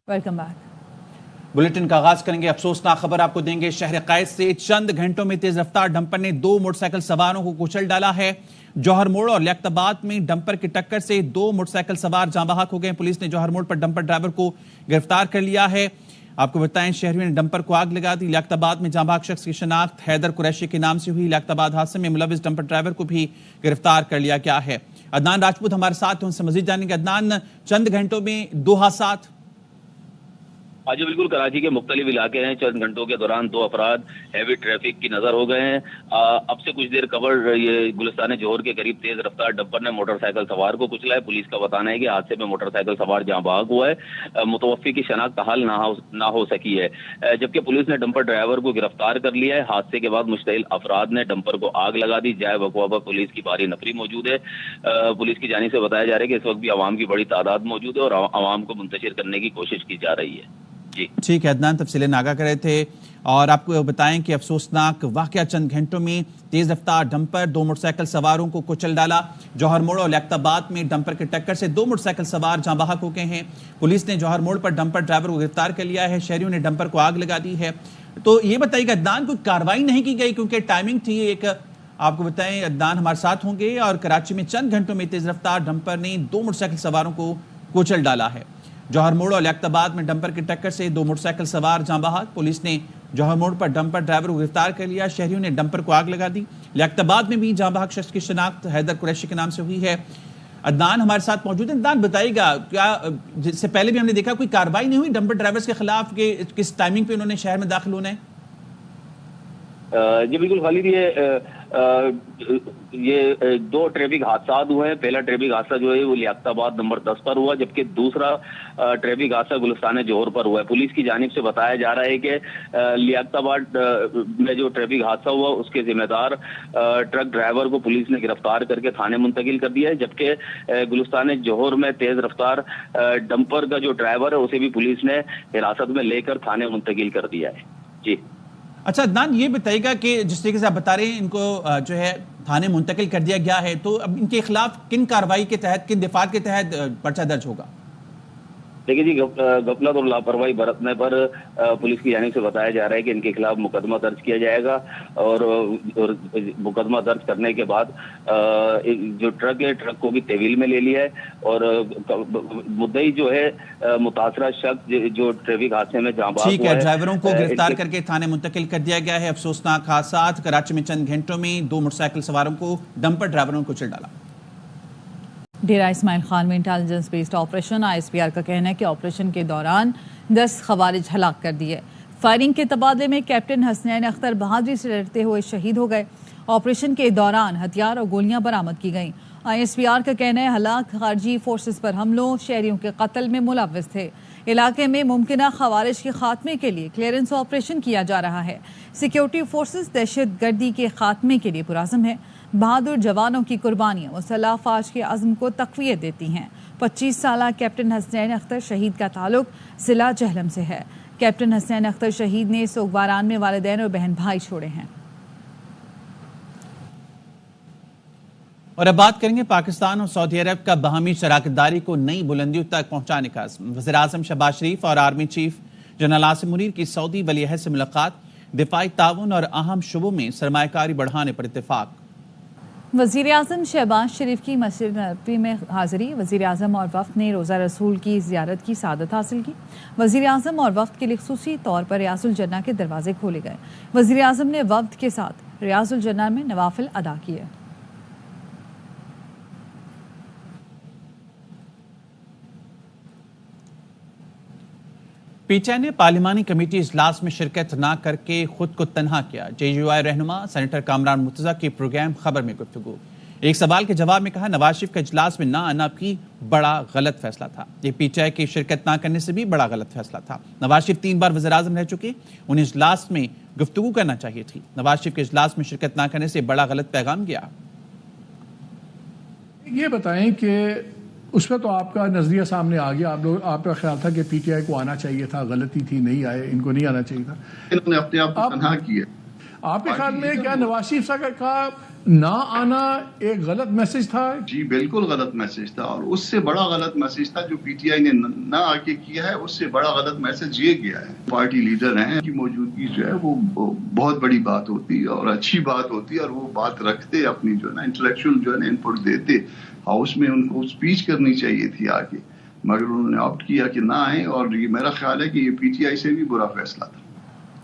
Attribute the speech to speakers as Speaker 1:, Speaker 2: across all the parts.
Speaker 1: Welcome back.
Speaker 2: Bulletin का आगाज करेंगे। अफसोसनाक खबर आपको देंगे। शहर कैद से चंद घंटों में तेज रफ्तार डंपर ने 2 मोटरसाइकिल सवारों को कुचल डाला है। जौहर मोड़ और लियाकताबाद में डंपर की टक्कर से 2 मोटरसाइकिल सवार जाँ बहक हो गए। पुलिस ने जौहर मोड़ पर डंपर ड्राइवर को गिरफ्तार कर लिया है। आपको बताएं, शहरियों ने डंपर को आग लगा दी। लियाकताबाद में जाँ बहक शख्स की शनाख्त हैदर कुरैशी के नाम से हुई। लियाकताबाद हादसे में मुलविस डंपर ड्राइवर को भी गिरफ्तार कर लिया गया है। अदनान राजपूत हमारे साथ हैं, उनसे मजीद जानेंगे। अदनान, चंद घंटों में 2 हादसात।
Speaker 3: आज बिल्कुल कराची के मुख्तलिफ इलाके हैं। चंद घंटों के दौरान 2 अफराद हैवी ट्रैफिक की नजर हो गए हैं। अब से कुछ देर कबल ये गुलिस्तान जोहर के करीब तेज रफ्तार डंपर ने मोटरसाइकिल सवार को कुचला है। पुलिस का बताना है कि हादसे में मोटरसाइकिल सवार जाँ बहक हुआ है। मुतवफ़्फ़ी की शनाख्त हाल ना हो सकी है, जबकि पुलिस ने डंपर ड्राइवर को गिरफ्तार कर लिया है। हादसे के बाद मुश्तइल अफराद ने डंपर को आग लगा दी। जाए वक़्वा पर पुलिस की भारी नफरी मौजूद है। पुलिस की जानिब से बताया जा रहा है कि इस वक्त भी आवाम की बड़ी तादाद मौजूद है और आवाम को मुंतशिर करने की कोशिश की जा रही है।
Speaker 2: ठीक है अदनान, तफसीलें नागा कर रहे थे। और आपको बताएं कि अफसोसनाक वाकया, चंद घंटों में तेज रफ्तार डंपर 2 मोटरसाइकिल सवारों को कुचल डाला। जौहर मोड़ और लियाकताबाद में डंपर की टक्कर से 2 मोटरसाइकिल सवार जाँ बहक हो गए हैं। पुलिस ने जौहर मोड़ पर डंपर ड्राइवर को गिरफ्तार कर लिया है। शहरियों ने डंपर को आग लगा दी है। तो ये बताइएगा अदनान, कोई कार्रवाई नहीं की गई क्योंकि टाइमिंग थी एक। आपको बताएं, अदनान हमारे साथ होंगे। और कराची में चंद घंटों में तेज रफ्तार डंपर ने 2 मोटरसाइकिल सवारों को कुचल डाला है। जौहर मोड़ और लियाकताबाद में डंपर की टक्कर से 2 मोटरसाइकिल सवार जाँ बहक। पुलिस ने जौहर मोड़ पर डंपर ड्राइवर को गिरफ्तार कर लिया। शहरियों ने डंपर को आग लगा दी। लियाकताबाद में भी जाँ बहक शख्स की शनाख्त हैदर कुरैशी के नाम से हुई है। अदनान हमारे साथ मौजूद है। अदनान बताइएगा, क्या जिससे पहले भी हमने देखा कोई कार्रवाई नहीं हुई डंपर ड्राइवर्स के खिलाफ कि किस टाइमिंग पे उन्होंने शहर में दाखिल होना है?
Speaker 3: जी बिल्कुल खालिद, ये 2 ट्रैफिक हादसा हुए हैं। पहला ट्रैफिक हादसा जो है वो लियाकताबाद नंबर 10 पर हुआ, जबकि दूसरा ट्रैफिक हादसा गुलिस्तान जोहर पर हुआ है। पुलिस की जानिब से बताया जा रहा है कि लियाकताबाद में जो ट्रैफिक हादसा हुआ उसके जिम्मेदार ट्रक ड्राइवर को पुलिस ने गिरफ्तार करके थाने मुंतकिल कर दिया है, जबकि गुलिस्तान जोहर में तेज रफ्तार डंपर का जो ड्राइवर है उसे भी पुलिस ने हिरासत में लेकर थाने मुंतकिल कर दिया है। जी
Speaker 2: अच्छा अदनान, ये बताइएगा कि जिस तरीके से आप बता रहे हैं इनको जो है थाने मुंतकिल कर दिया गया है, तो अब इनके खिलाफ किन कार्रवाई के तहत, किन दिफात के तहत पर्चा दर्ज होगा?
Speaker 3: देखिए जी, गफलत और लापरवाही बरतने पर पुलिस की जानिब से बताया जा रहा है कि इनके खिलाफ मुकदमा दर्ज किया जाएगा। और मुकदमा दर्ज करने के बाद जो ट्रक है, ट्रक को भी तहवील में ले लिया है। और मुद्दई जो है मुतासरा शख्स जो ट्रैफिक हादसे में जाँ बहक
Speaker 2: ठीक है, ड्राइवरों को गिरफ्तार करके थाने मुंतकिल कर दिया गया है। अफसोसनाक हादसा, कराची में चंद घंटों में 2 मोटरसाइकिल सवारों को डंपर ड्राइवरों ने कुचल डाला।
Speaker 1: डेरा इस्माइल खान में इंटेलिजेंस बेस्ड ऑपरेशन। ISPR का कहना है कि ऑपरेशन के दौरान 10 खवारिज हलाक कर दिए। फायरिंग के तबादले में कैप्टन हसनैन अख्तर बहादुरी से लड़ते हुए शहीद हो गए। ऑपरेशन के दौरान हथियार और गोलियां बरामद की गईं। ISPR का कहना है हलाक खारजी फोर्सेस पर हमलों, शहरियों के कत्ल में मुलव्विस थे। इलाके में मुमकिना खवारिज के खात्मे के लिए क्लियरेंस ऑपरेशन किया जा रहा है। सिक्योरिटी फोर्सेस दहशत गर्दी के खात्मे के लिए पुरअज़्म है। बहादुर जवानों की कुर्बानियां मुसल्लह फौज के अज़्म को तक़वियत देती हैं। 25 साल कैप्टन हसनैन अख्तर शहीद का ताल्लुक ज़िला जहलम से है। कैप्टन हसनैन अख्तर शहीद ने सोगवारान में वालिदैन और बहन भाई छोड़े हैं।
Speaker 2: और अब बात करेंगे पाकिस्तान और सऊदी अरब का बाहमी शराकतदारी को नई बुलंदियों तक पहुंचाने का अज़्म। वज़ीर आज़म शहबाज शरीफ और army chief general Asim Munir की सऊदी वली अहद से मुलाकात। दिफाई ताउन और अहम शुबों में सरमायाकारी बढ़ाने पर इत्तेफाक।
Speaker 1: वज़ीर आज़म शहबाज शरीफ की मस्जिद नबवी में हाज़िरी। वज़ीर आज़म और वफ़द ने रोज़ा रसूल की ज़ियारत की सादत हासिल की। वज़ीर आज़म और वफ़द के लिए ख़ुसूसी तौर पर रियाजुल जन्ना के दरवाजे खोले गए। वज़ीर आज़म ने वफ़द के साथ रियाजुल जन्ना में नवाफिल अदा किए।
Speaker 2: पीटीआई ने पार्लिमानी कमेटी इजलास में शिरकत न करके खुद को तनहा किया। JUI रहनुमा सेनेटर कामरान मुर्तज़ा की प्रोग्राम खबर में गुफ्तगू। एक सवाल के जवाब में कहा, नवाज शरीफ का इजलास में ना आना भी बड़ा गलत फैसला था। ये पीटीआई की शिरकत ना करने से भी बड़ा गलत फैसला था। नवाज शरीफ 3 बार वज़ीर आज़म रह चुके, उन्हें इजलास में गुफ्तगू करना चाहिए थी। नवाज शरीफ के इजलास में शिरकत ना करने से बड़ा गलत पैगाम गया।
Speaker 4: ये बताएं कि उसमें तो आपका नजरिया सामने आ गया। आपका ख्याल था कि पीटीआई को आना चाहिए था, गलती थी, नहीं आए, इनको नहीं आना चाहिए था।
Speaker 5: इन्होंने अपने आप को तन्हा किया।
Speaker 4: आपके ख्याल में क्या नवाज शरीफ साहब का نہ آنا ایک غلط میسج تھا.
Speaker 5: جی بالکل غلط میسج تھا، اور اس سے بڑا غلط میسج تھا جو پی ٹی آئی نے نہ آ کے کیا ہے. اس سے بڑا غلط میسج یہ گیا ہے. پارٹی لیڈر ہیں کی موجودگی جو ہے وہ بہت بڑی بات ہوتی اور اچھی بات ہوتی، اور وہ بات رکھتے اپنی جو ہے نا انٹلیکچوئل جو ہے نا ان پٹ دیتے. ہاؤس میں ان کو اسپیچ کرنی چاہیے تھی آ کے، مگر انہوں نے آپٹ کیا کہ نہ آئے، اور یہ میرا خیال ہے کہ یہ پی ٹی آئی سے بھی برا فیصلہ تھا.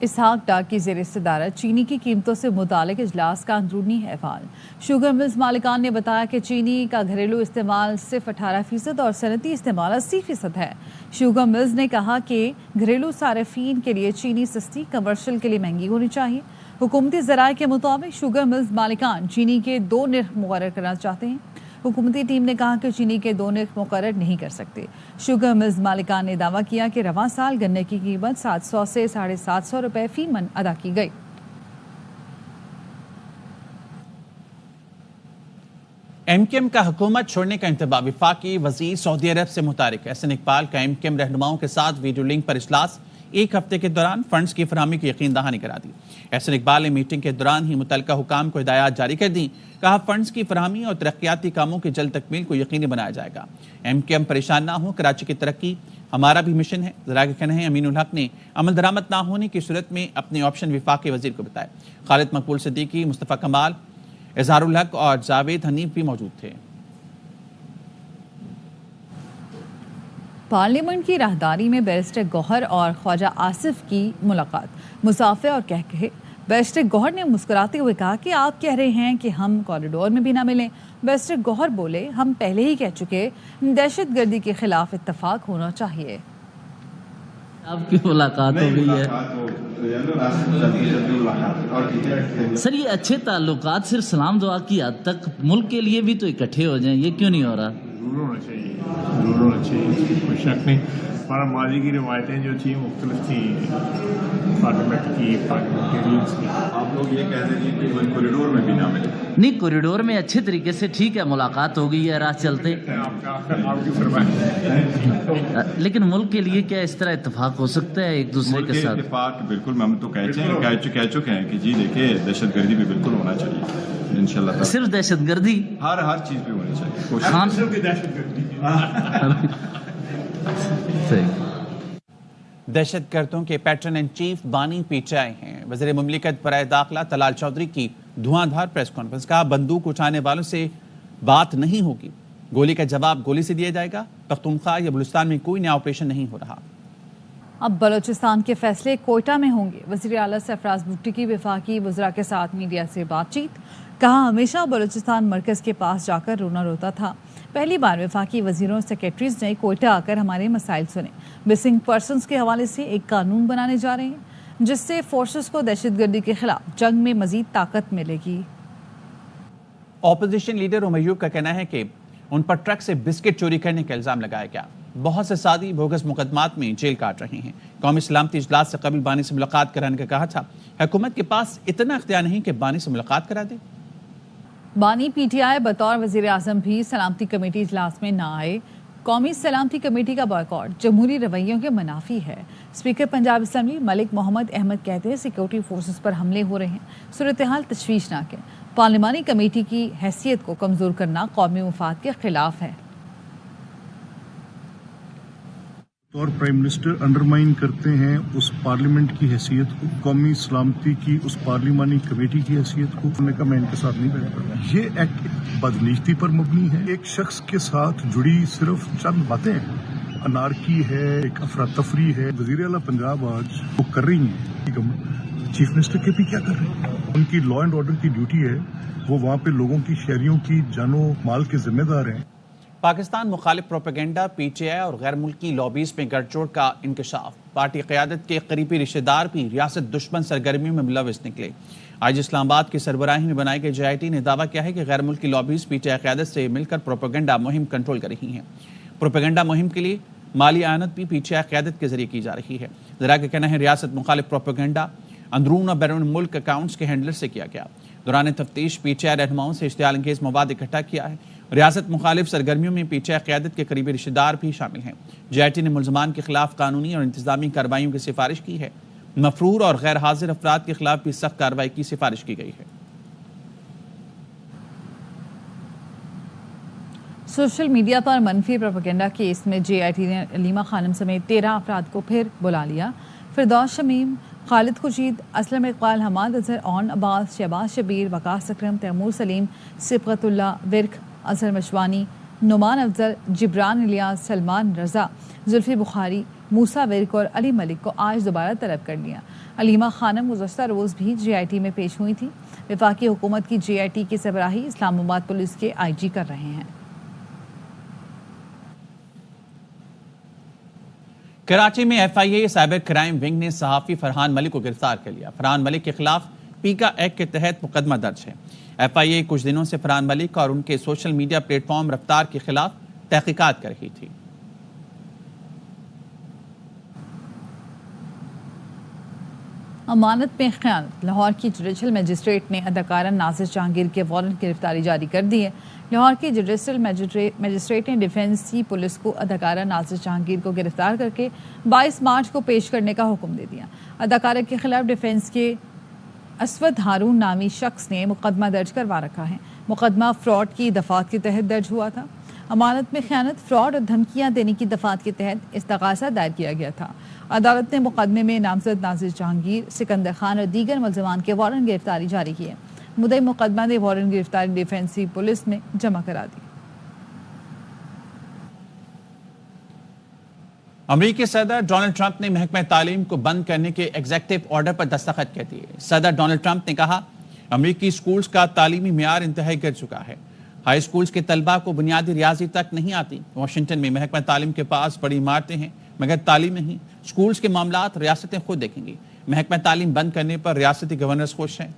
Speaker 1: اسحاق ڈار کی زیر صدارت چینی کی قیمتوں سے متعلق اجلاس کا اندرونی احوال. شوگر ملز مالکان نے بتایا کہ چینی کا گھریلو استعمال صرف 18% اور صنعتی استعمال 80% ہے. شوگر ملز نے کہا کہ گھریلو صارفین کے لیے چینی سستی، کمرشل کے لیے مہنگی ہونی چاہیے. حکومتی ذرائع کے مطابق شوگر ملز مالکان چینی کے 2 نرخ مقرر کرنا چاہتے ہیں. حکومتی ٹیم نے کہا کہ چینی کے 2 نرخ مقرر نہیں کر سکتے. شوگر ملز مالکان نے دعویٰ کیا کہ رواں سال گنے کی قیمت 700 سے 750 روپے فی من ادا کی گئی.
Speaker 2: ایم کیو ایم کا حکومت چھوڑنے کا انتباہ. وفاقی وزیر سعودی عرب سے متحرک. احسن اقبال کا ایم کیو ایم رہنماؤں کے ساتھ ویڈیو لنک پر اجلاس. 1 ہفتے کے دوران فنڈز کی فراہمی کی یقین دہانی کرا دی. احسن اقبال نے میٹنگ کے دوران ہی متعلقہ حکام کو ہدایات جاری کر دیں. کہا فنڈز کی فراہمی اور ترقیاتی کاموں کی جلد تکمیل کو یقینی بنایا جائے گا. ایم کیو ایم پریشان نہ ہو، کراچی کی ترقی ہمارا بھی مشن ہے. ذرائع کا کہنا ہے امین الحق نے عمل درآمد نہ ہونے کی صورت میں اپنے آپشن وفاقی وزیر کو بتائے. خالد مقبول صدیقی، مصطفیٰ کمال، اظہار الحق اور جاوید حنیف بھی موجود تھے.
Speaker 1: پارلیمنٹ کی راہداری میں بیرسٹر گوہر اور خواجہ آصف کی ملاقات. مسافے اور کہکہے. بیرسٹر گوہر نے مسکراتے ہوئے کہا کہ آپ کہہ رہے ہیں کہ ہم کوریڈور میں بھی نہ ملیں. بیرسٹر گوہر بولے ہم پہلے ہی کہہ چکے دہشت گردی کے خلاف اتفاق ہونا چاہیے.
Speaker 6: آپ کی ملاقات ہو گئی ہے سر. یہ اچھے تعلقات صرف سلام دعا کی حد تک، ملک کے لیے بھی تو اکٹھے ہو جائیں، یہ کیوں نہیں ہو رہا؟
Speaker 7: ضرور ہونا چاہیے، ضرور ہونا چاہیے، کوئی شک نہیں. ہمارا ماضی کی روایتیں جو تھیں مختلف تھیں، پارلیمنٹ کی، پارلیمنٹیرینس کی.
Speaker 8: آپ لوگ یہ کہہ رہے ہیں کہ ایون کوریڈور میں بھی نہ ملے.
Speaker 6: نہیں، کوریڈور میں اچھے طریقے سے ٹھیک ہے، ملاقات ہو گئی ہے، راہ چلتے.
Speaker 7: آپ کی فرمائش.
Speaker 6: لیکن ملک کے لیے کیا اس طرح اتفاق ہو سکتا ہے ایک دوسرے کے ساتھ؟
Speaker 8: اتفاق بالکل، ہم تو کہہ چکے ہیں کہ جی دیکھیں دہشت گردی بھی بالکل ہونا چاہیے انشاءاللہ. صرف
Speaker 6: دہشت گردی
Speaker 8: ہر چیز پہ ہونی چاہیے.
Speaker 7: دہشت گردی
Speaker 2: دہشت گردوں کے پیٹرن ان چیف بانی پی ٹی آئی ہیں. وزیر مملکت برائے داخلہ طلال چودھری کی دھواں دھار پریس کانفرنس. کہا بندوق اٹھانے والوں سے بات نہیں ہوگی، گولی کا جواب گولی سے دیا جائے گا. پختونخوا یا بلوچستان میں کوئی نیا آپریشن نہیں ہو رہا.
Speaker 1: اب بلوچستان کے فیصلے کوئٹہ میں ہوں گے. وزیر اعلیٰ سرفراز بھٹی کی وفاقی وزراء کے ساتھ میڈیا سے بات چیت. کہا ہمیشہ بلوچستان مرکز کے پاس جا کر رونا روتا تھا. پہلی بار وفاقی وزیروں سیکریٹریز نے کوئٹہ آ کر ہمارے مسائل سنے. مسنگ پرسنز کے حوالے سے ایک قانون بنانے جا رہے ہیں جس سے فورسز کو دہشت گردی کے خلاف جنگ میں مزید طاقت ملے گی.
Speaker 2: اپوزیشن لیڈر ہمیوب کا کہنا ہے کہ ان پر ٹرک سے بسکٹ چوری کرنے کا الزام لگایا گیا. بہت سے سادی بوگس مقدمات میں جیل کاٹ رہے ہیں. قومی سلامتی اجلاس سے قبل بانی سے ملاقات کرانے کا کہا تھا. حکومت کے پاس اتنا اختیار نہیں کہ بانی سے ملاقات کرا دے.
Speaker 1: بانی پی ٹی آئی بطور وزیر اعظم بھی سلامتی کمیٹی اجلاس میں نہ آئے. قومی سلامتی کمیٹی کا بائیکاٹ جمہوری رویوں کے منافی ہے. اسپیکر پنجاب اسمبلی ملک محمد احمد کہتے ہیں سیکورٹی فورسز پر حملے ہو رہے ہیں. صورتحال تشویشناک ہے. پارلیمانی کمیٹی کی حیثیت کو کمزور کرنا قومی مفاد کے خلاف ہے.
Speaker 9: اور پرائم منسٹر انڈرمائن کرتے ہیں اس پارلیمنٹ کی حیثیت کو، قومی سلامتی کی اس پارلیمانی کمیٹی کی حیثیت کو. انہوں نے کہا میں ان کے ساتھ نہیں بیٹھ پاتا. یہ ایکٹ بدنیتی پر مبنی ہے. ایک شخص کے ساتھ جڑی صرف چند باتیں ہیں، انارکی ہے، ایک افراتفری ہے. وزیر اعلیٰ پنجاب آج وہ کر رہی ہیں، چیف منسٹر کے بھی کیا کر رہے ہیں. ان کی لا اینڈ آرڈر کی ڈیوٹی ہے، وہ وہاں پہ لوگوں کی، شہریوں کی جان و مال کے ذمہ دار ہیں.
Speaker 2: پاکستان مخالف پروپیگنڈا، پی ٹی آئی اور غیر ملکی لابیز میں گٹھ جوڑ کا انکشاف. پارٹی قیادت کے قریبی رشتہ دار بھی ریاست دشمن سرگرمیوں میں ملوث نکلے. آج اسلام آباد کی سربراہی میں بنائی گئی جے آئی ٹی نے دعویٰ کیا ہے کہ غیر ملکی لابیز پی ٹی آئی قیادت سے مل کر پروپیگنڈا مہم کنٹرول کر رہی ہیں. پروپیگنڈا مہم کے لیے مالی اعانت بھی پی ٹی آئی قیادت کے ذریعے کی جا رہی ہے. ذرائع کا کہنا ہے ریاست مخالف پروپیگنڈا اندرون اور بیرون ملک اکاؤنٹس کے ہینڈلر سے کیا گیا. دوران تفتیش پی ٹی آئی رہنماؤں سے اشتعال انگیز مواد اکٹھا کیا ہے. ریاست مخالف سرگرمیوں میں پی ٹی آئی قیادت کے قریبی رشتہ دار بھی شامل ہیں. جے آئی ٹی نے ملزمان کے خلاف قانونی اور انتظامی کارروائیوں کی سفارش کی ہے. مفرور اور غیر حاضر افراد کے خلاف بھی سخت کارروائی کی سفارش کی گئی ہے.
Speaker 1: सोशल मीडिया पर मनफी प्रोपेगेंडा केस में JIT ने अलीमा खानम समेत 13 अफराद को फिर बुला लिया। फिरदौस शमीम, खालिद खुर्शीद, असलम इकबाल, हमाद अजहर, ऑन अब्बास, शहबाज शबीर, वकास अकरम, तैमूर सलीम, सिबगतुल्ला विर्क, अजहर मशवानी, नुमान अफजल, जिब्रान इलियास, सलमान रजा, जुल्फी बुखारी, मूसा विर्क और अली मलिक को आज दोबारा तलब कर लिया। अलीमा खानम गुज़श्ता रोज़ भी JIT में पेश हुई थी। वफाकी हुकूमत की JIT की सरबराही इस्लामाबाद पुलिस के IG कर रहे हैं।
Speaker 2: कराची में FIA साइबर क्राइम विंग ने सहाफ़ी फरहान मलिक को गिरफ्तार कर लिया। फरहान मलिक के खिलाफ पीका एक्ट के तहत मुकदमा दर्ज है। FIA कुछ दिनों से फरहान मलिक और उनके सोशल मीडिया प्लेटफॉर्म रफ्तार के खिलाफ तहकीकात कर रही थी।
Speaker 1: अमानत में ख़यानत, लाहौर की जुडिशल मजिस्ट्रेट ने अदाकारा नासिर जहांगीर के वारंट गिरफ्तारी जारी कर दी है। लाहौर की जुडिशल मजिस्ट्रेट ने डिफेंसी पुलिस को अदाकारा नासिर जहांगीर को गिरफ्तार करके 22 मार्च को पेश करने का हुक्म दे दिया। अदाकारा के खिलाफ डिफेंस के असवद हारून नामी शख्स ने मुकदमा दर्ज करवा रखा है। मुकदमा फ्रॉड की दफात के तहत दर्ज हुआ था। अमानत में ख़यानत, फ्रॉड और धमकियां देने की दफात के तहत इस्तग़ासा दायर किया गया था। अदालत ने मुकदमे में नामजद नासिर जहांगीर, सिकंदर खान और दीगर मुल्ज़िमान के वारंट गिरफ्तारी जारी किए। मुद्दई मुकदमा ने वारंट गिरफ्तारी डिफेंसी पुलिस में जमा करा दी।
Speaker 2: अमेरिकी सदर डोनाल्ड ट्रंप ने महकमा तालीम को बंद करने के एग्जीक्यूटिव ऑर्डर पर दस्तखत कर दिए। सदर डोनाल्ड ट्रंप ने कहा, अमेरिकी स्कूल्स का तालीमी मेयार इंतहाई गिर चुका है। हाई स्कूल्स के तलबा को बुनियादी रियाजी तक नहीं आती। वाशिंगटन में महकमा तालीम के पास बड़ी इमारतें हैं मगर तालीम नहीं। स्कूल्स के मामलात रियासतें खुद देखेंगी। महकमा तालीम बंद करने पर रियासती गवर्नर्स खुश हैं।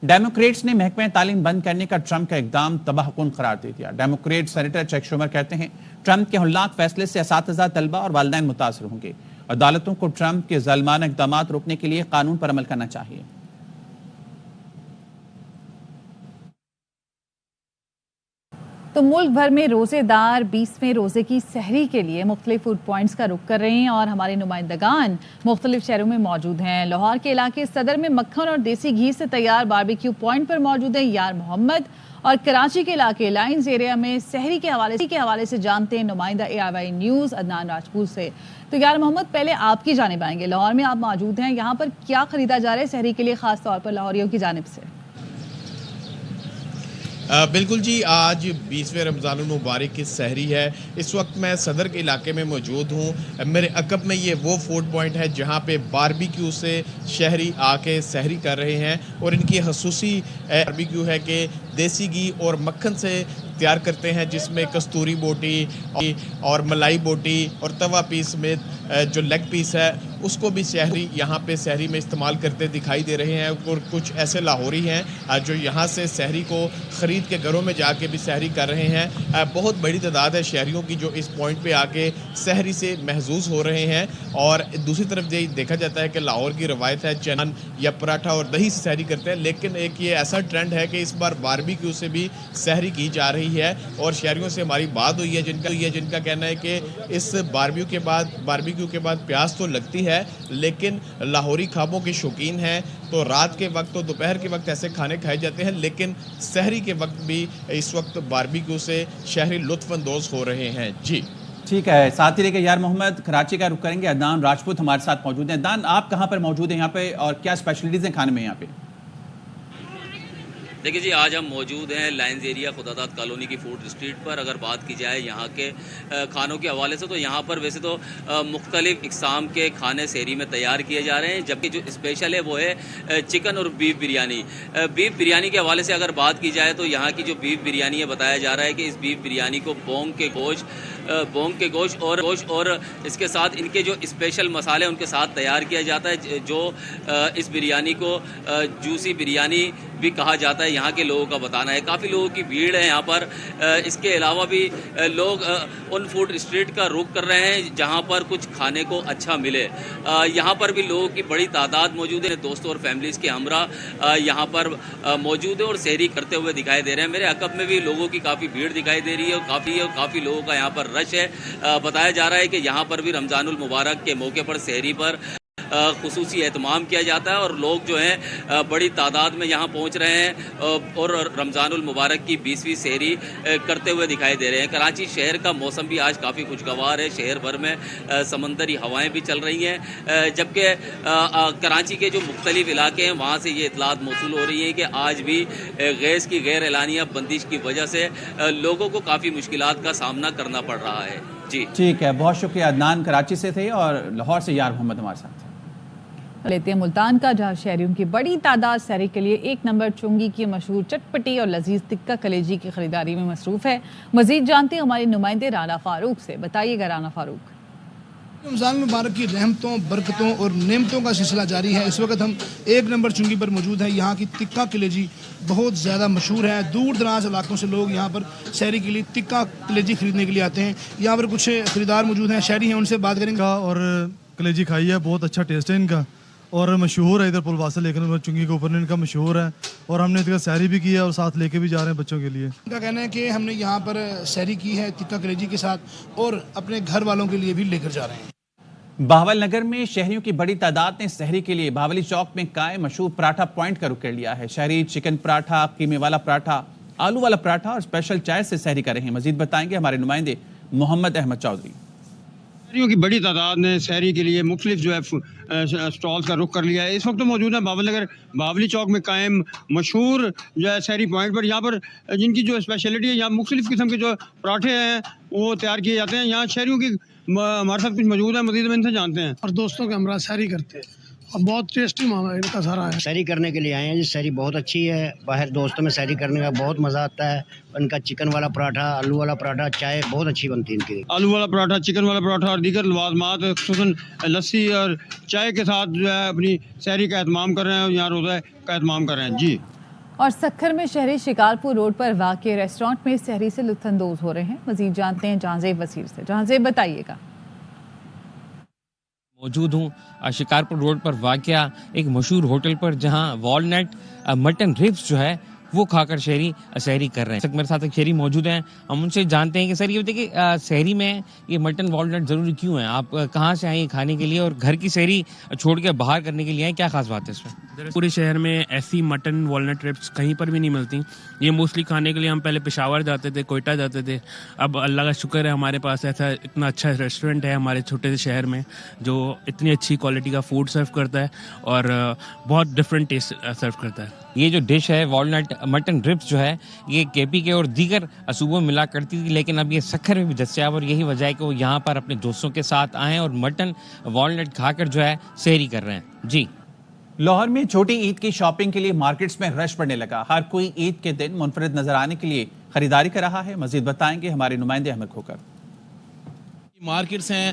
Speaker 2: डेमोक्रेट्स ने महकमा तालीम बंद करने का ट्रंप का इकदाम तबाहकुन करार दे दिया। डेमोक्रेट सेनेटर चक शूमर कहते हैं, ट्रंप के हौलनाक फैसले से असातिज़ा, तलबा और वालिदैन मुतासर होंगे। अदालतों को ट्रंप के ज़ालिमाना इक़दाम रोकने के लिए कानून पर अमल करना चाहिए।
Speaker 1: तो मुल्क भर में रोज़ेदार 20वें रोज़े की सहरी के लिए मुख्तलिफ फूड पॉइंट्स का रुख कर रहे हैं और हमारे नुमाइंदगान मुख्तलिफ शहरों में मौजूद हैं। लाहौर के इलाके सदर में मक्खन और देसी घी से तैयार बारबेक्यू पॉइंट पर मौजूद है यार मोहम्मद, और कराची के इलाके लाइंस एरिया में सहरी के हवाले से जानते हैं नुमाइंदा AIY न्यूज़ अदनान राजपूत से। तो यार मोहम्मद, पहले आपकी जानिब आएंगे। लाहौर में आप मौजूद हैं, यहाँ पर क्या खरीदा जा रहा है सहरी के लिए, ख़ास तौर पर लाहौरियों की जानिब से?
Speaker 10: बिल्कुल जी, आज 20वें रमज़ानुल मुबारक की सहरी है। इस वक्त मैं सदर के इलाके में मौजूद हूँ। मेरे अकब में ये वो फूड पॉइंट है जहाँ पे बारबेक्यू से शहरी आके सहरी कर रहे हैं और इनकी खसूसी बारबेक्यू है कि देसी घी और मक्खन से तैयार करते हैं, जिसमें कस्तूरी बोटी और मलाई बोटी और तवा पीस में जो लेग पीस है उसको भी शहरी यहाँ पे सहरी में इस्तेमाल करते दिखाई दे रहे हैं। और कुछ ऐसे लाहौरी हैं जो यहाँ से सहरी को ख़रीद के घरों में जाके भी सहरी कर रहे हैं। बहुत बड़ी तादाद है शहरियों की जो इस पॉइंट पे आके सहरी से महजूज़ हो रहे हैं। और दूसरी तरफ ये देखा जाता है कि लाहौर की रवायत है चनान या पराठा और दही से सहरी करते हैं, लेकिन एक ये ऐसा ट्रेंड है कि इस बार बारबेक्यू से भी सहरी की जा रही है। और शहरियों से हमारी बात हुई है जिनका कहना है कि इस बारबेक्यू के बाद प्यास तो लगती है, लेकिन लाहौरी खाबों के शौकीन हैं तो रात के वक्त तो दोपहर के वक्त ऐसे खाने खाए जाते हैं, लेकिन सहरी के वक्त भी इस वक्त बारबेक्यू से शहरी लुत्फ़अंदोज़ हो रहे हैं। जी
Speaker 2: ठीक है, साथ ही लेके यार मोहम्मद कराची का रुख करेंगे। अदनान राजपूत हमारे साथ मौजूद हैं। अदनान, आप कहाँ पर मौजूद हैं यहाँ पे और क्या स्पेशलिटीज़ हैं खाने में यहाँ पे?
Speaker 11: देखिए जी, आज हम मौजूद हैं लाइंस एरिया खुदादाद कॉलोनी की फूड स्ट्रीट पर। अगर बात की जाए यहाँ के खानों के हवाले से तो यहाँ पर वैसे तो मुख्तलिफ इक़साम के खाने सहरी में तैयार किए जा रहे हैं, जबकि जो स्पेशल है वो है चिकन और बीफ बिरयानी। बीफ बिरयानी के हवाले से अगर बात की जाए तो यहाँ की जो बीफ बिरयानी है, बताया जा रहा है कि इस बीफ बिरयानी को बोंग के गोश्त और इसके साथ इनके जो स्पेशल मसाले उनके साथ तैयार किया जाता है, जो इस बिरयानी को जूसी बिरयानी بھی کہا جاتا ہے, یہاں کے لوگوں کا بتانا ہے. کافی لوگوں کی بھیڑ ہے یہاں پر. اس کے علاوہ بھی لوگ ان فوڈ اسٹریٹ کا رخ کر رہے ہیں جہاں پر کچھ کھانے کو اچھا ملے. یہاں پر بھی لوگوں کی بڑی تعداد موجود ہے. دوستوں اور فیملیز کے ہمراہ یہاں پر موجود ہے اور سحری کرتے ہوئے دکھائی دے رہے ہیں. میرے عقب میں بھی لوگوں کی کافی بھیڑ دکھائی دے رہی ہے اور کافی لوگوں کا یہاں پر رش ہے. بتایا جا رہا ہے کہ یہاں پر بھی رمضان المبارک کے موقع پر سحری پر خصوصی اہتمام کیا جاتا ہے اور لوگ جو ہیں بڑی تعداد میں یہاں پہنچ رہے ہیں اور رمضان المبارک کی 20ویں سحری کرتے ہوئے دکھائی دے رہے ہیں. کراچی شہر کا موسم بھی آج کافی خوشگوار ہے. شہر بھر میں سمندری ہوائیں بھی چل رہی ہیں, جبکہ کراچی کے جو مختلف علاقے ہیں وہاں سے یہ اطلاعات موصول ہو رہی ہیں کہ آج بھی گیس کی غیر اعلانیہ بندش کی وجہ سے لوگوں کو کافی مشکلات کا سامنا کرنا پڑ رہا ہے. جی
Speaker 2: ٹھیک ہے, بہت شکریہ. عدنان کراچی سے تھے اور لاہور سے یار محمد ہمارے ساتھ.
Speaker 1: لیتے ہیں ملتان کا, جہاں شہریوں کی بڑی تعداد سحری کے لیے 1 نمبر چنگی کی مشہور چٹپٹی اور لذیذ تکہ کلیجی کی خریداری میں مصروف ہے. مزید جانتے ہیں ہمارے نمائندے رانا فاروق سے. بتائیے گا رانا فاروق.
Speaker 12: رمضان المبارک کی رحمتوں, برکتوں اور نعمتوں کا سلسلہ جاری ہے. اس وقت ہم 1 نمبر چنگی پر موجود ہیں. یہاں کی تکہ کلیجی بہت زیادہ مشہور ہے. دور دراز علاقوں سے لوگ یہاں پر سحری کے لیے تکہ کلیجی خریدنے کے لیے آتے ہیں. یہاں پر کچھ خریدار موجود ہیں, شہری ہیں, ان سے بات کریں گے.
Speaker 13: اور کلیجی کھائی ہے, بہت اچھا ٹیسٹ ہے ان کا اور مشہور ہے ادھر پلواسل لیکن چنگی کے اوپر ان کا مشہور ہے اور ہم نے اس کا سحری بھی کی ہے اور ساتھ لے کے بھی جا رہے ہیں بچوں کے لیے.
Speaker 12: ان کا کہنا ہے کہ ہم نے یہاں پر سحری کی ہے تکہ کلیجی کے ساتھ اور اپنے گھر والوں کے لیے بھی لے کر جا رہے ہیں.
Speaker 2: بہاول نگر میں شہریوں کی بڑی تعداد نے سحری کے لیے بہاولی چوک میں قائم مشہور پراٹھا پوائنٹ کا رخ کر لیا ہے. شہری چکن پراٹھا, قیمے والا پراٹھا, آلو والا پراٹھا اور اسپیشل چائے سے سحری کر رہے ہیں. مزید بتائیں گے ہمارے نمائندے محمد احمد چودھری.
Speaker 14: شہریوں کی بڑی تعداد نے سحری کے لیے مختلف جو ہے اسٹالز کا رخ کر لیا ہے. اس وقت موجود ہے بہاول نگر بہاولی چوک میں قائم مشہور جو ہے سحری پوائنٹ پر. یہاں پر جن کی جو اسپیشلٹی ہے, یہاں مختلف قسم کے جو پراٹھے ہیں وہ تیار کیے جاتے ہیں. یہاں شہریوں کی ہمارے ساتھ کچھ موجود ہے, مزید ان سے جانتے ہیں.
Speaker 15: اور دوستوں کے ہمراہ سحری کرتے ہیں اور بہت ٹیسٹی معاملہ ان کا سارا ہے.
Speaker 16: سحری کرنے کے لیے آئے ہیں جی. سحری بہت اچھی ہے. باہر دوستوں میں سحری کرنے کا بہت مزہ آتا ہے. ان کا چکن والا پراٹھا, آلو والا پراٹھا, چائے بہت اچھی بنتی ہے ان کی.
Speaker 14: آلو والا پراٹھا, چکن والا پراٹھا اور دیگر لوازمات خصوصاً لسی اور چائے کے ساتھ جو ہے اپنی سحری کا اہتمام کر رہے ہیں اور یہاں روزہ کا اہتمام کر رہے ہیں. جی.
Speaker 1: اور سکھر میں شہری شکارپور روڈ پر واقع ریسٹورانٹ میں سحری سے لطف اندوز ہو رہے ہیں. مزید جانتے ہیں جہانزیب وزیر سے. جہانزیب بتائیے گا.
Speaker 17: موجود ہوں شکارپور روڈ پر واقع ایک مشہور ہوٹل پر جہاں والنٹ مٹن ریبس جو ہے وہ کھا کر شہری سحری کر رہے ہیں. میرے ساتھ ایک شہری موجود ہیں, ہم ان سے جانتے ہیں کہ سر یہ بتائیے کہ سحری میں یہ مٹن والنٹ ضروری کیوں ہیں, آپ کہاں سے آئیں کھانے کے لیے اور گھر کی سحری چھوڑ کے باہر کرنے کے لیے آئیں, کیا خاص بات ہے اس میں؟
Speaker 18: پورے شہر میں ایسی مٹن والنٹ ریبس کہیں پر بھی نہیں ملتی. یہ موسٹلی کھانے کے لیے ہم پہلے پشاور جاتے تھے, کوئٹہ جاتے تھے. اب اللہ کا شکر ہے ہمارے پاس ایسا اتنا اچھا ریسٹورینٹ ہے ہمارے چھوٹے سے شہر میں جو اتنی اچھی کوالٹی کا فوڈ سرو کرتا ہے اور بہت ڈفرینٹ ٹیسٹ سرو کرتا ہے.
Speaker 17: یہ جو ڈش ہے والنٹ مٹن ریبس جو ہے یہ کے پی کے اور دیگر صوبوں میں ملا کرتی تھی, لیکن اب یہ سکھر میں بھی دستیاب اور یہی وجہ ہے کہ وہ یہاں پر اپنے دوستوں کے ساتھ آئیں اور مٹن والنٹ کھا کر جو ہے سحری کر رہے ہیں. جی.
Speaker 2: لاہور میں چھوٹی عید کی شاپنگ کے لیے مارکیٹس میں رش بڑھنے لگا. ہر کوئی عید کے دن منفرد نظر آنے کے لیے خریداری کر رہا ہے. مزید بتائیں گے ہمارے نمائندے احمد کھوکر.
Speaker 10: مارکیٹس ہیں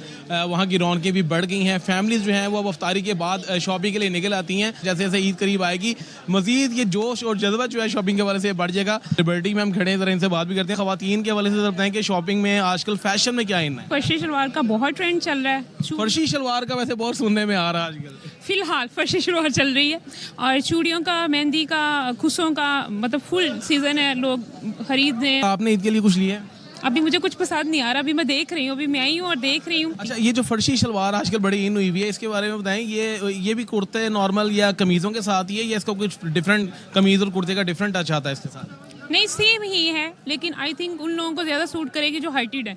Speaker 10: وہاں کی رونقیں بھی بڑھ گئی ہیں. فیملیز جو ہیں وہ اب افطاری کے بعد شاپنگ کے لیے نکل آتی ہیں. جیسے جیسے عید قریب آئے گی مزید یہ جوش اور جذبہ جو ہے شاپنگ کے حوالے سے بڑھ جائے گا. لبرٹی میں ہم کھڑے ہیں, ذرا ان سے بات بھی کرتے ہیں. خواتین کے حوالے سے بتائیں کہ شاپنگ میں آج کل فیشن میں کیا ان ہے؟
Speaker 19: فرشی شلوار کا بہت ٹرینڈ چل رہا ہے.
Speaker 10: فرشی شلوار کا ویسے بہت سننے میں آ رہا ہے آج کل.
Speaker 19: فی الحال فرشی شلوار چل رہی ہے اور چوڑیوں کا, مہندی کا, کھسوں کا, مطلب فل سیزن ہے, لوگ خرید رہے ہیں.
Speaker 10: آپ نے عید کے لیے کچھ لیا ہے؟
Speaker 19: ابھی مجھے کچھ پسند نہیں آ رہا, ابھی میں دیکھ رہی ہوں, ابھی میں آئی ہوں اور دیکھ رہی ہوں.
Speaker 10: اچھا, یہ جو فرشی شلوار آج کل بڑی ان ہوئی ہوئی ہے, اس کے بارے میں بتائیں. یہ بھی کرتے نارمل یا قمیضوں کے ساتھ ہی ہے یا اس کا کچھ ڈفرینٹ قمیض اور کرتے کا ڈفرینٹ ٹچ آتا ہے اس کے ساتھ؟
Speaker 19: نہیں, سیم ہی ہے, لیکن آئی تھنک ان لوگوں کو زیادہ سوٹ کرے گی جو ہائٹیڈ ہے.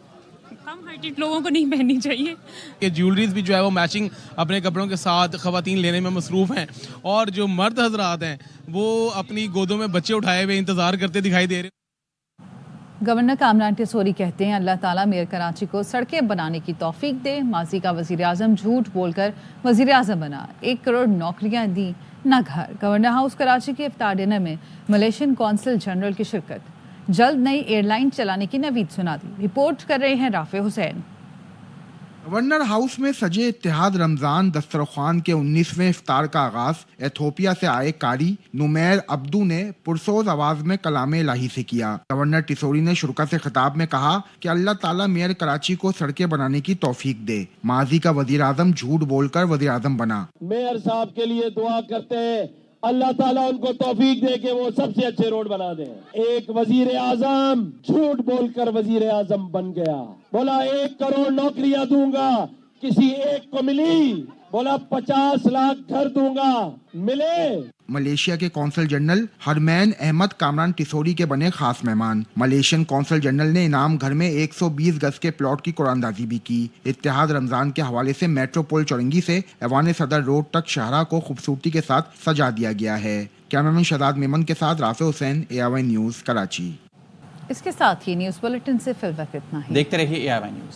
Speaker 19: کم ہائٹیڈ لوگوں کو نہیں پہننی چاہیے.
Speaker 10: یہ جیولریز بھی جو ہے وہ میچنگ اپنے کپڑوں کے ساتھ خواتین لینے میں مصروف ہیں, اور جو مرد حضرات ہیں وہ اپنی گودوں میں بچے اٹھائے ہوئے انتظار کرتے دکھائی دے رہے ہیں.
Speaker 1: گورنر کامران ٹیسوری کہتے ہیں اللہ تعالیٰ میئر کراچی کو سڑکیں بنانے کی توفیق دے. ماضی کا وزیر اعظم جھوٹ بول کر وزیر اعظم بنا, 1 کروڑ نوکریاں دیں نہ گھر. گورنر ہاؤس کراچی کے افطار ڈنر میں ملیشین کونسل جنرل کی شرکت. جلد نئی ایئر لائن چلانے کی نوید سنا دی. رپورٹ کر رہے ہیں رافع حسین.
Speaker 20: गवर्नर हाउस में सजे इत्तेहाद रमजान दस्तरखान के 19वें इफ्तार का आगाज एथोपिया से आए कारी नुमैर अब्दू ने पुरसोज आवाज में कलामे इलाही से किया। गवर्नर टिसोरी ने शुरका से खिताब में कहा कि अल्लाह ताला मेयर कराची को सड़कें बनाने की तौफीक दे। माजी का वजीर आजम झूठ बोलकर वजीर आजम बना।
Speaker 21: मेयर साहब के लिए दुआ करते हैं, अल्लाह ताला उनको तौफीक दे कि वो सबसे अच्छे रोड बना दें। एक वजीर आजम झूठ बोलकर वजीर आजम बन गया, बोला 1 करोड़ नौकरियां दूंगा, किसी एक को मिली, बोला 50 लाख घर दूंगा, मिले।
Speaker 20: मलेशिया के कौंसल जनरल हरमैन अहमद कामरान टिसोरी के बने खास मेहमान। मलेशियन कौंसल जनरल ने इनाम घर में 120 गज के प्लॉट की कुरानदाजी भी की। इत्तेहाद रमजान के हवाले से मेट्रोपोल चौरंगी से ऐवान सदर रोड तक शाहरा को खूबसूरती के साथ सजा दिया गया है। कैमरामैन शहजाद मेमन के साथ Rafe Hussain, AIY news, Karachi.
Speaker 1: इसके साथ ही न्यूज़ बुलेटिन से फिल वक्त इतना ही।
Speaker 2: देखते रहिए AIY न्यूज।